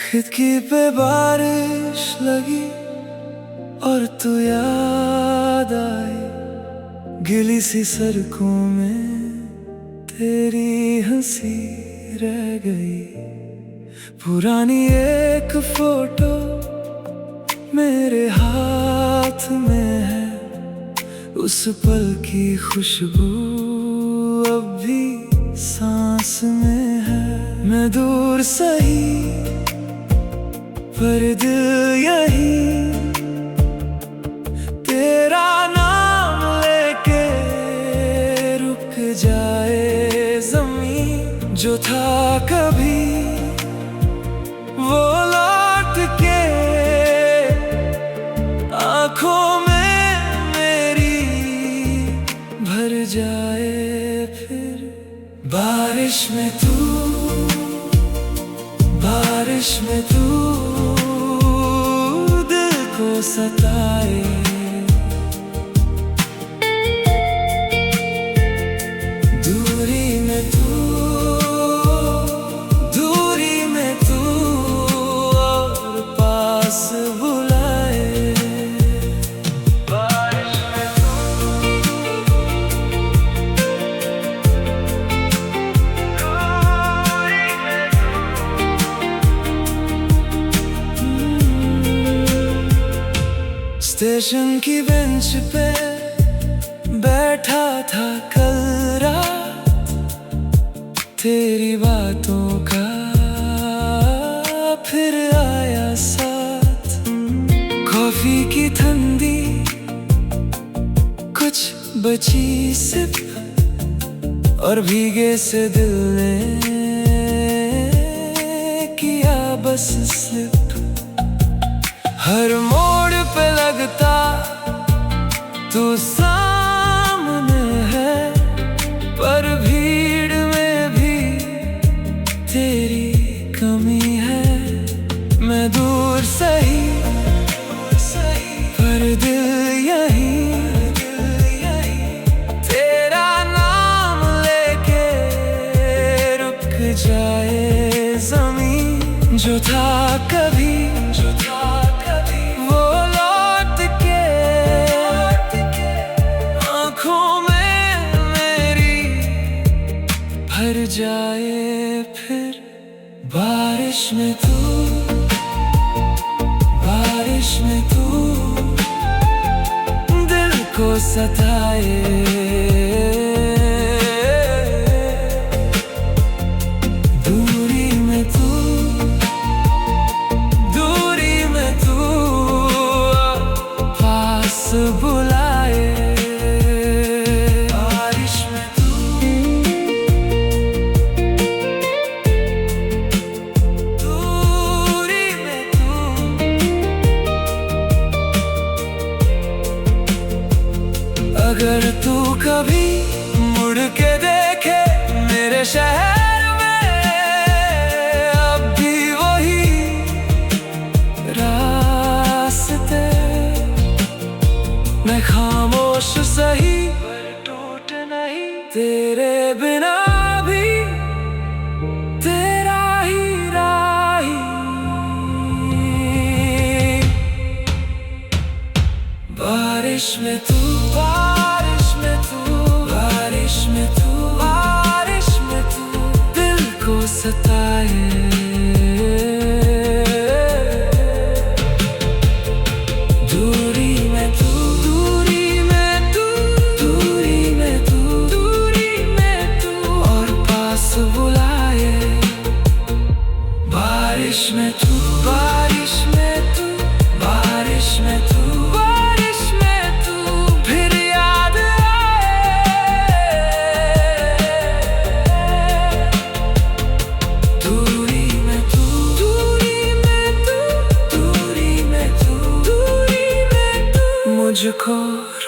खिड़की पे बारिश लगी और तू याद आई। गिली सी सड़कों में तेरी हंसी रह गई। पुरानी एक फोटो मेरे हाथ में है, उस पल की खुशबू अब भी सांस में है। मैं दूर सही पर दिल यही, तेरा नाम लेके रुक जाए ज़मीं। जो था कभी वो लौट के आँखों में मेरी भर जाए फिर। बारिश में तू, बारिश में तू दिल को सताए। दूरी में तू, दूरी में तू और पास बुलाए। बारिश में तू, दूरी में तू। स्टेशन की बेंच पे बैठा था कल रात, तेरी बातों का फिर आया साथ। कॉफी की ठंडी कुछ बची सिप और भीगे से दिल ने किया बस स्लिप। हर मोड़ पे लगता तू सामने है, पर भीड़ में भी तेरी कमी है। मैं दूर सही पर दिल यही, तेरा नाम लेके रुक जाए ज़मीं। जो था कभी वो लौट के आँखों में मेरी भर जाए फिर। बारिश में तू, बारिश में तू दिल को सताए। दूरी में तू, दूरी में तू पास बुलाए। बारिश में तू, दूरी में तू। अगर तू कभी मुड़ के देखे मेरे शहर में, अब भी वही रास्ते। मैं खामोश सही पर टूट नहीं, तेरे बिना भी तेरा ही राही। बारिश में तू, बारिश में तू, बारिश में तू, बारिश में तू दिल को सताए। दूरी में तू, दूरी में तू, दूरी में तू, दूरी में तू और पास बुलाए। बारिश में तू, बारिश में तू, बारिश में तू, बारिश में तू फिर याद आए। दूरी में तू, दूरी में तू, दूरी में तू, दूरी में तू मुझको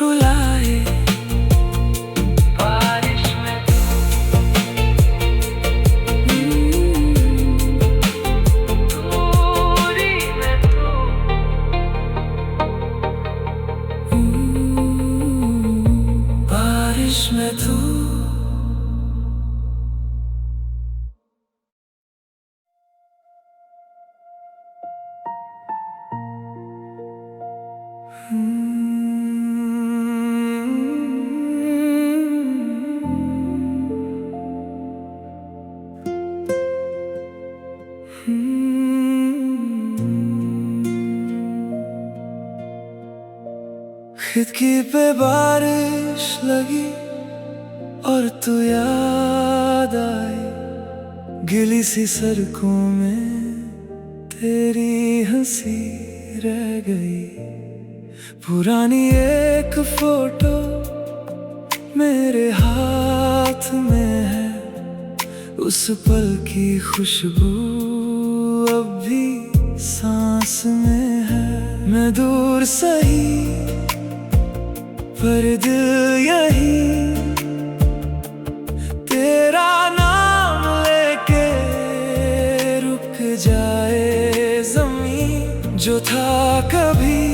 रुलाए। बारिश में तू, दूरी में तू, बारिश में तू। खिड़की पे बारिश लगी और तू याद आई, गिली सी सड़कों में तेरी हंसी रह गई। पुरानी एक फोटो मेरे हाथ में है, उस पल की खुशबू अब भी सांस में है। मैं दूर सही पर दिल यही, तेरा नाम लेके रुक जाए ज़मीं। जो था कभी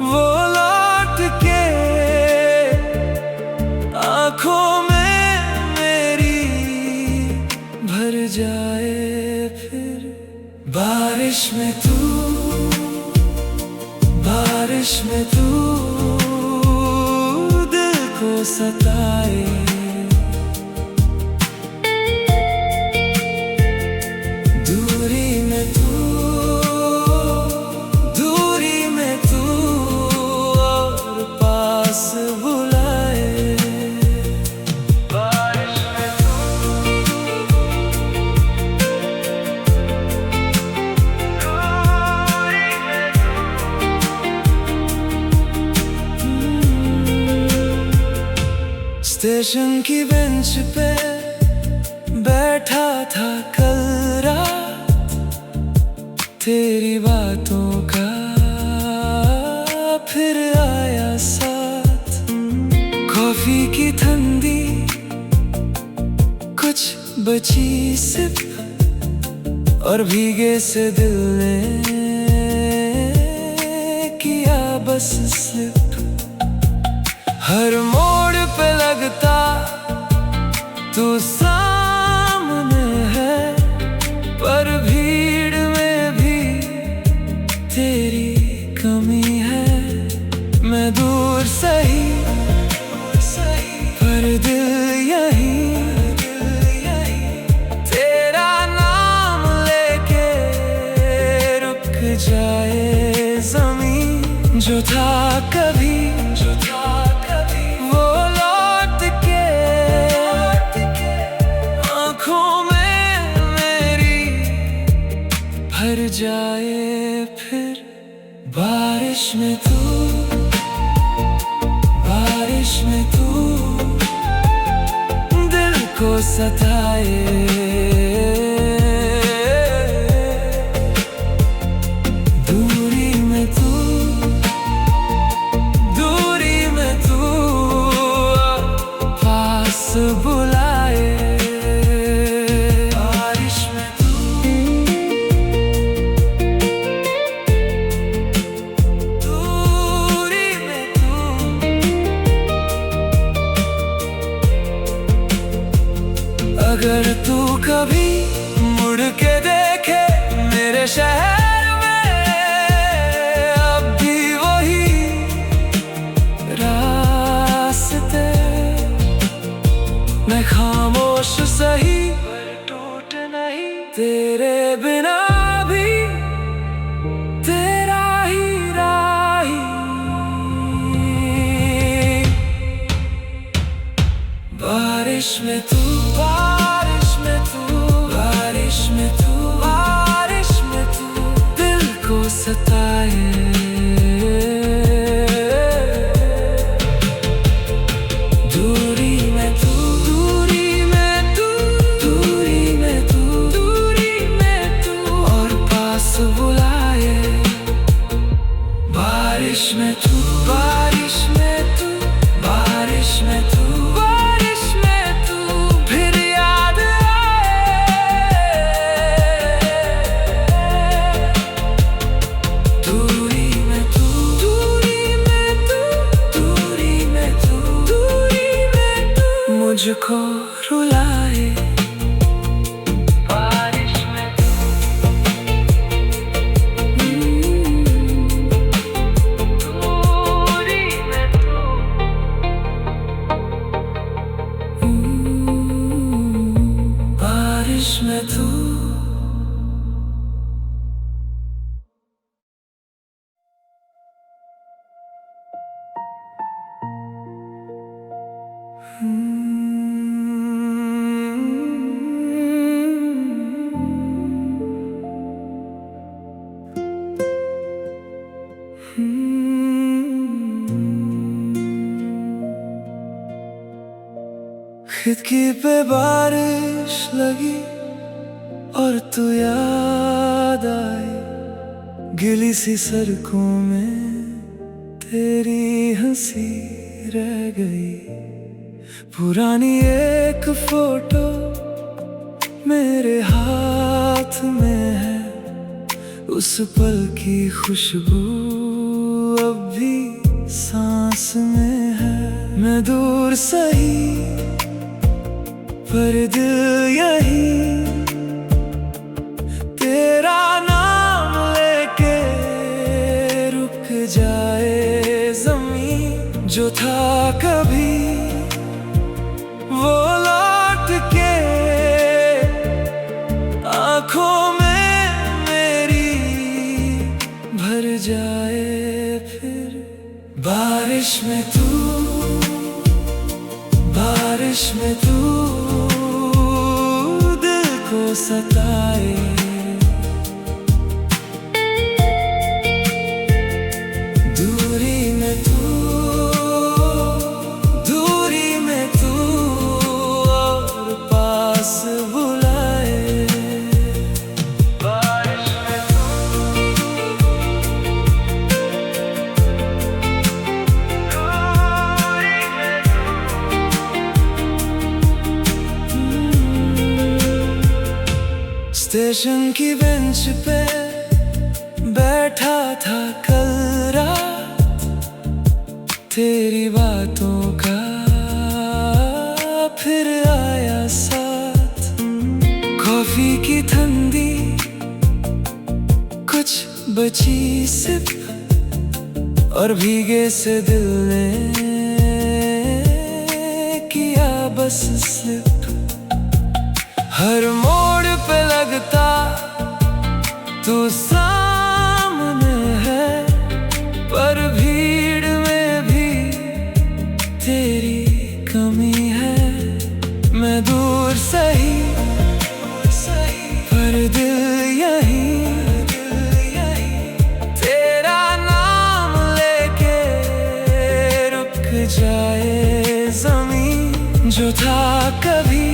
वो लौट के आँखों में मेरी भर जाए फिर। बारिश में तू, बारिश में तू दिल को सताए। दूरी में तू, दूरी में तू और पास बुलाए। बारिश में तू, दूरी में तू। स्टेशन की बेंच पे बैठा था कल रात, तेरी बातों का फिर आया साथ। कॉफी की ठंडी कुछ बची सिप, और भीगे से दिल ने किया बस स्लिप। हर मोड़ पे लगता तू सामने है, पर भीड़ में भी तेरी कमी है। मैं दूर सही पर दिल यही, तेरा नाम लेके रुक जाए ज़मीं। जो था कभी वो लौट के आँखों में मेरी भर जाए फिर। बारिश में तू, बारिश में तू दिल को सताए। दूरी में तू, दूरी में तू पास बुलाए। बारिश में तू, दूरी में तू। अगर तू कभी मुड़ के देखे मेरे शहर में, अब भी वही रास्ते। मैं खामोश सही पर टूट नहीं, तेरे बिना भी तेरा ही राही। बारिश में तू, बारिश में तू, बारिश में तू, बारिश में तू दिल को सताए। दूरी में तू, दूरी में तू, दूरी में तू, दूरी में तू और पास बुलाए। बारिश में तू, बारिश में तू, बारिश में तू, बारिश में तू फिर याद आए। दूरी में तू, दूरी में तू, दूरी में तू, दूरी में तू मुझको रुलाए। बारिश में तू, दूरी में तू, बारिश में तू। खिड़की पे बारिश लगी और तू याद आई, गिली सी सड़कों में तेरी हंसी रह गई। पुरानी एक फोटो मेरे हाथ में है, उस पल की खुशबू अब भी सांस में है। मैं दूर सही पर दिल यही, तेरा नाम लेके रुक जाए ज़मीं। जो था कभी वो लौट के आँखों में मेरी भर जाए फिर। बारिश में तू, बारिश में तू दिल को सताए। दूरी में तू, दूरी में तू और पास बुलाए। बारिश में स्टेशन की बेंच पे बैठा था कल रात, तेरी बातों का फिर आया साथ। कॉफी की ठंडी कुछ बची सिप और भीगे से दिल ने किया बस स्लिप। हर मोड़ पे लगता तू सामने है, पर भीड़ में भी तेरी कमी है। मैं दूर सही पर दिल यही, तेरा नाम लेके रुक जाए ज़मीं। जो था कभी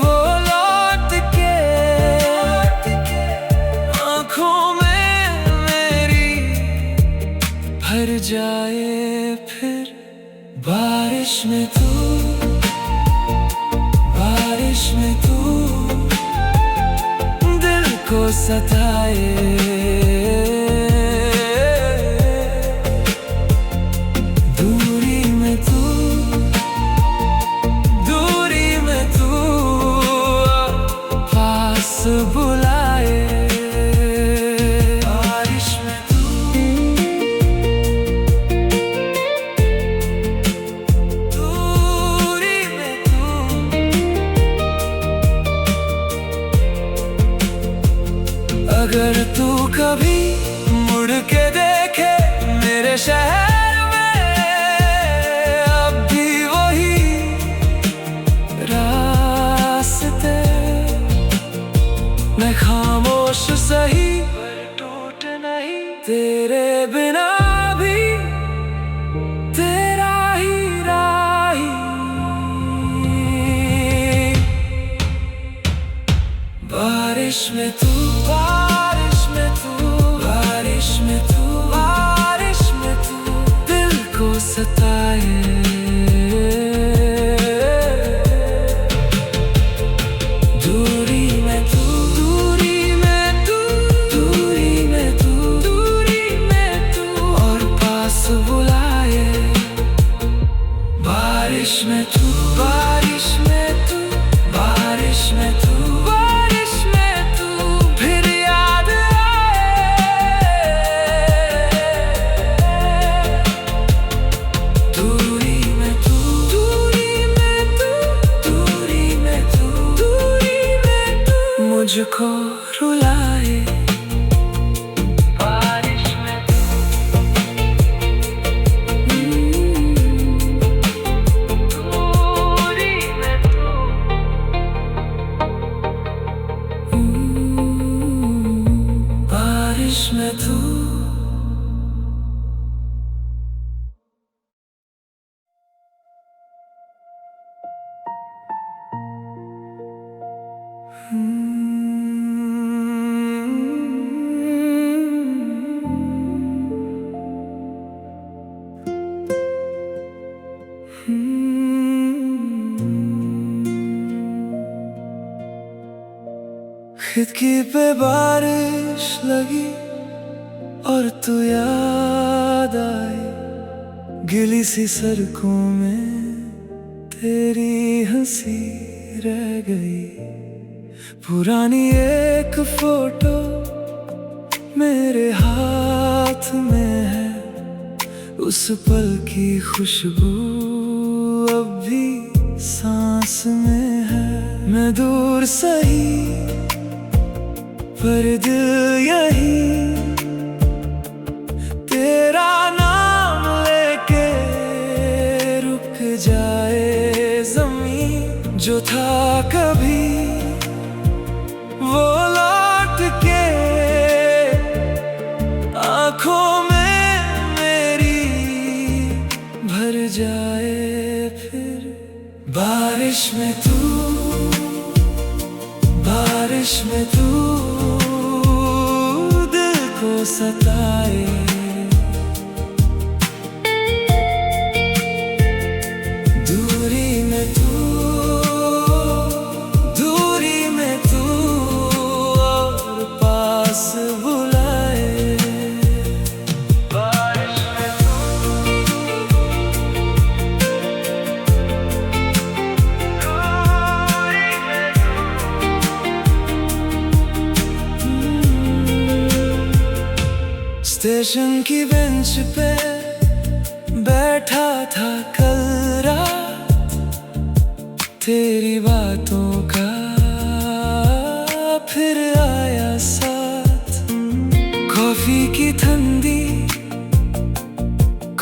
वो लौट के आँखों में मेरी भर जाए फिर। बारिश में तू, बारिश में तू दिल को सताए। बुलाए। बारिश में तू, दूरी में तू, अगर तू कभी मुड़ के देखे मेरे शहर में, अब भी वही रास्ते। मैं खामोश सही पर टूट नहीं, तेरे बिना भी तेरा ही राही। बारिश में तू, बारिश में तू, बारिश में तू, बारिश में तू दिल को सताए। बारिश में तू, बारिश में तू, बारिश में तू, बारिश में तू फिर याद आए। दूरी में तू, दूरी में तू, दूरी में तू, दूरी में तू मुझको रुलाए। खिड़की पे बारिश लगी और तू याद आई, गिली सी सड़कों में तेरी हंसी रह गई। पुरानी एक फोटो मेरे हाथ में है, उस पल की खुशबू अब भी सांस में है। मैं दूर सही पर दिल यही, तेरा नाम लेके रुक जाए ज़मीं। जो था कभी वो लौट के आँखों में मेरी भर जाए फिर। बारिश में तू, बारिश में तू दिल को सताए। दूरी में तू, दूरी में तू और पास बुलाए। बारिश में तू, दूरी में स्टेशन की बेंच पे बैठा था कल रात, तेरी बातों का फिर आया साथ। कॉफी की ठंडी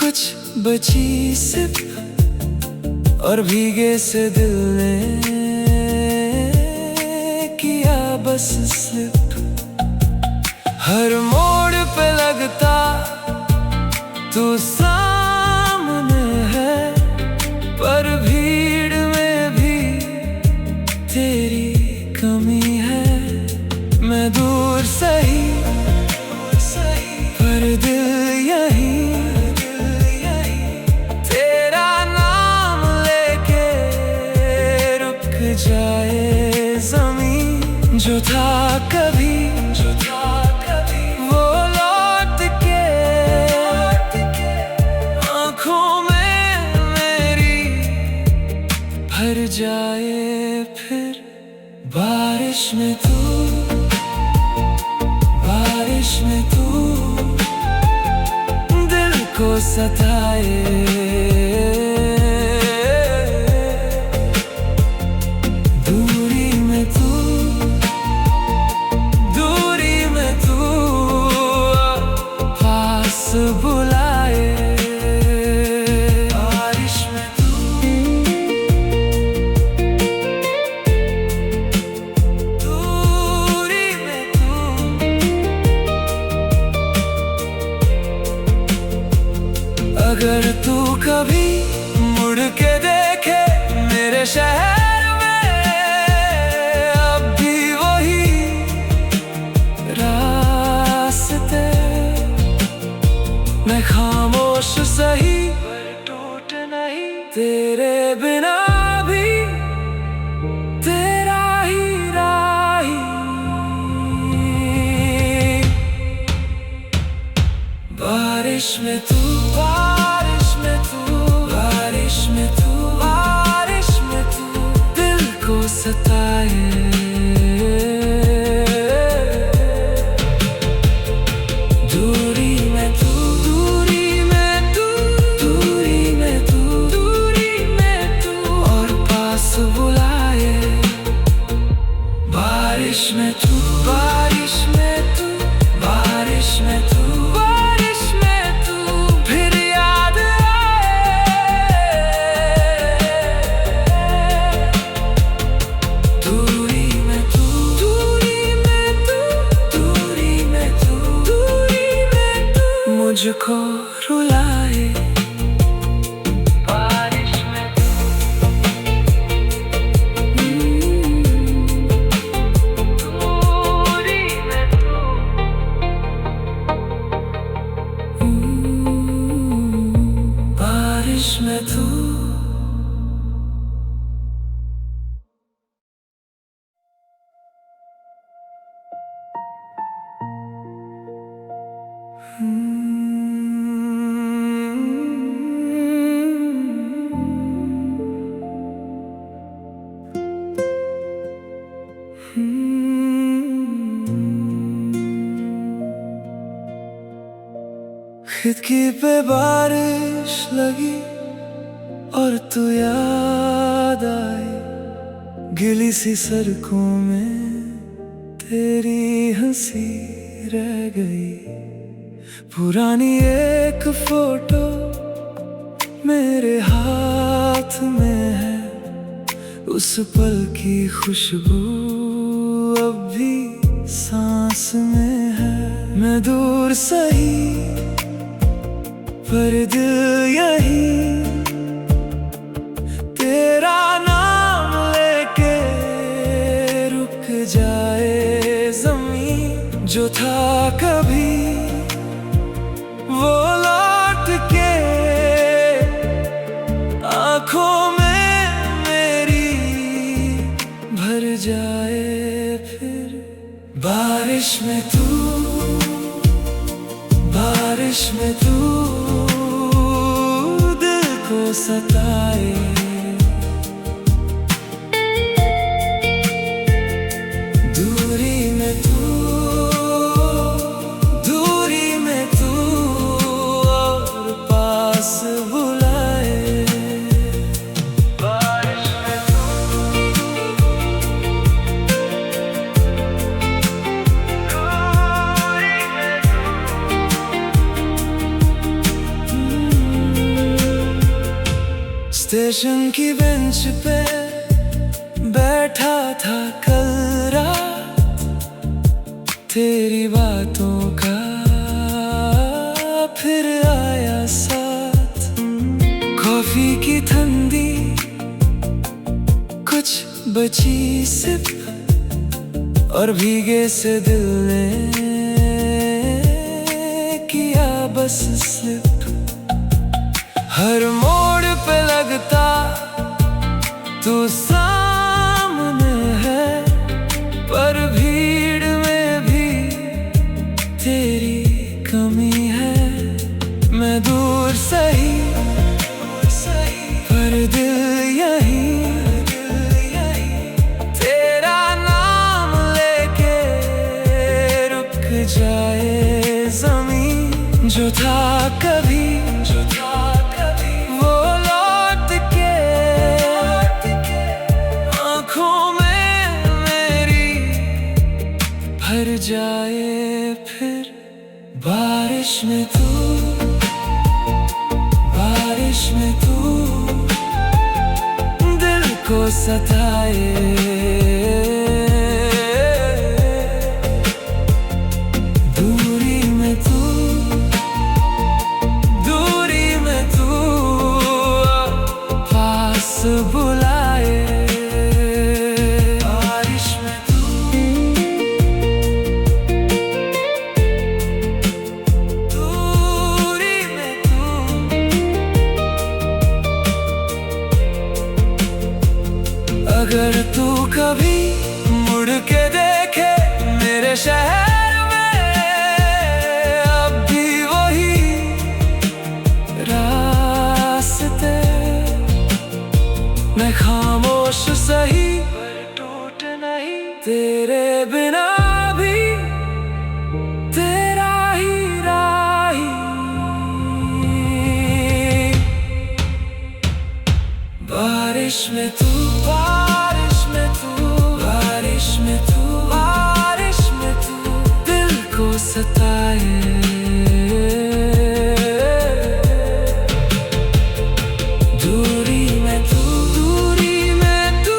कुछ बची सिप, और भीगे से दिल ने किया बस स्लिप। हर मोड़ पे लगता तू सामने है, पर भीड़ में भी तेरी कमी है। मैं दूर सही पर दिल यही, तेरा नाम लेके रुक जाए ज़मीं। जो था कभी वो लौट के आँखों में मेरी भर जाए फिर। बारिश में तू, बारिश में तू दिल को सताए। दूरी में तू, दूरी में तू पास बुलाए। बारिश में तू, दूरी में तू। अगर तू कभी मुड़ के देखे मेरे शहर में, अब भी वही रास्ते। मैं खामोश सही पर टूट नहीं, तेरे बिना भी तेरा ही राही। बारिश में तू, बारिश में तू, बारिश में तू, बारिश में तू दिल को सताए। दूरी में तू, दूरी में तू, दूरी में तू, दूरी में तू और पास बुलाए। बारिश में तू, बारिश में तू, बारिश में तू, बारिश में तू में तू। खिड़की पे बारिश लगी और तू याद आई, गिली सी सड़कों में तेरी हंसी रह गई। पुरानी एक फोटो मेरे हाथ में है, उस पल की खुशबू अब भी सांस में है। मैं दूर सही पर दिल यही, तेरा नाम लेके रुक जाए ज़मीं। जो था कभी वो लौट के आँखों में मेरी भर जाए फिर। बारिश में तू, बारिश में तू दिल को सताए। दूरी में तू, दूरी में तू और पास बुलाए। बारिश में तू, दूरी में स्टेशन की बेंच पे बैठा था कल रात, तेरी बातों का फिर आया साथ। कॉफी की ठंडी कुछ बची सिप, और भीगे से दिल ने किया बस स्लिप। हर मोड़ पे लगता तू सामने है, पर भीड़ में भी तेरी कमी है। मैं दूर सही पर दिल यही, तेरा नाम लेके रुक जाए ज़मीं। जो था कभी वो लौट के आँखों में मेरी भर जाए फिर। बारिश में तू, बारिश में तू दिल को सताए। दूरी में तू, दूरी में तू पास बुलाए। बारिश में तू, दूरी में तू। अगर तू कभी मुड़ के देखे मेरे शहर में, अब भी वही रास्ते। मैं खामोश सही पर टूट नहीं, तेरे बिना भी तेरा ही राही। बारिश में तू, बारिश में तू, बारिश में तू, बारिश में तू दिल को सताए। दूरी में तू, दूरी में तू,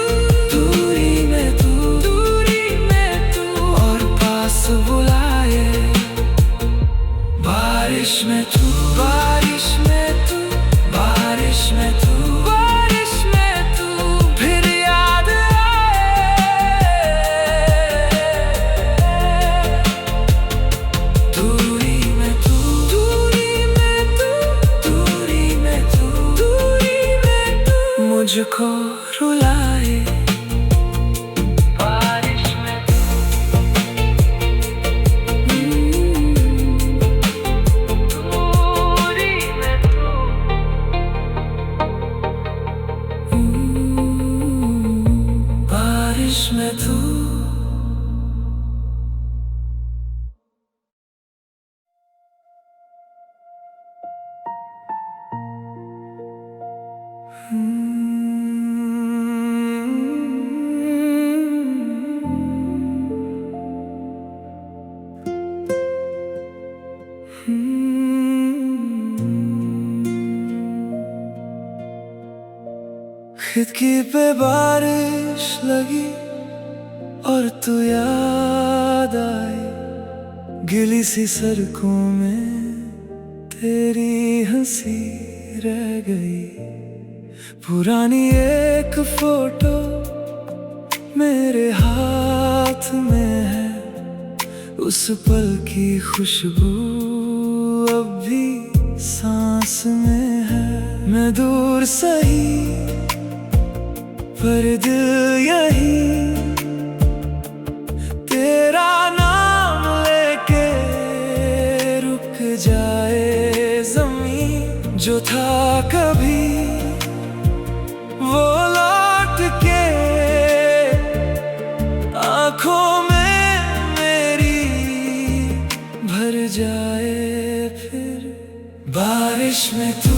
दूरी में तू, दूरी में तू और पास बुलाए। बारिश में तू, बारिश में तू, बारिश में तू, बारिश में तू फिर याद आए। दूरी मुझको रुलाए। बारिश में तू, दूरी में तू, बारिश में तू। खिड़की पे बारिश लगी और तू याद आई, गिली सी सड़कों में तेरी हंसी रह गई। पुरानी एक फोटो मेरे हाथ में है, उस पल की खुशबू अब भी सांस में है। मैं दूर सही पर दिल यही, तेरा नाम लेके रुक जाए ज़मीं। जो था कभी वो लौट के आँखों में मेरी भर जाए फिर। बारिश में तू,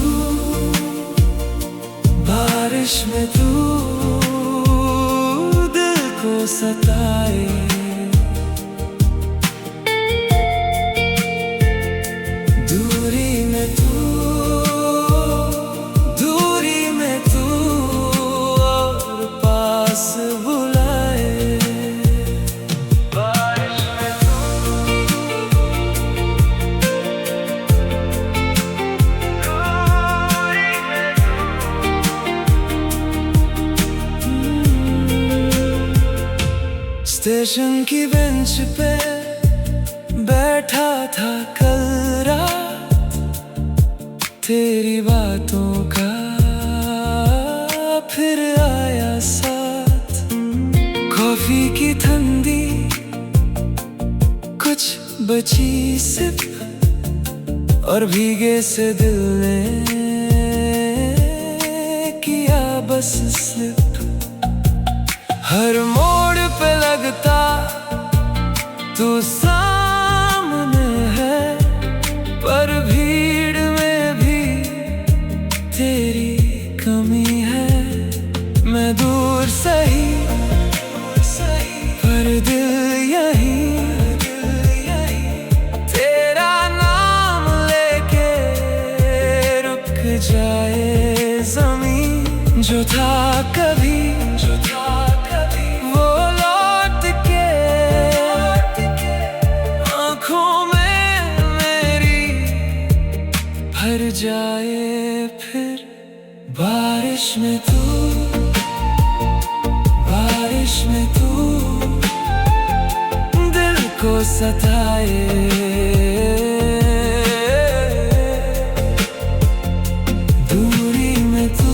बारिश में तू दिल को सताए। दूरी में तू, दूरी में तू और पास बुलाए। बारिश में तू, दूरी में तू। स्टेशन की बेंच पे बैठा था कल रात, तेरी बातों का फिर आया साथ। कॉफी की ठंडी कुछ बची सिप, और भीगे से दिल ने किया बस स्लिप। हर मोड़ पे लगता तू सामने है, पर भीड़ में भी तेरी कमी है। मैं दूर सही पर दिल यही, तेरा नाम लेके रुक जाए ज़मीं। जो था कभी वो लौट के आँखों में मेरी भर जाए फिर। बारिश में तू, बारिश में तू दिल को सताए। दूरी में तू,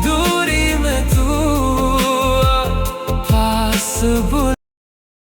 दूरी में तू पास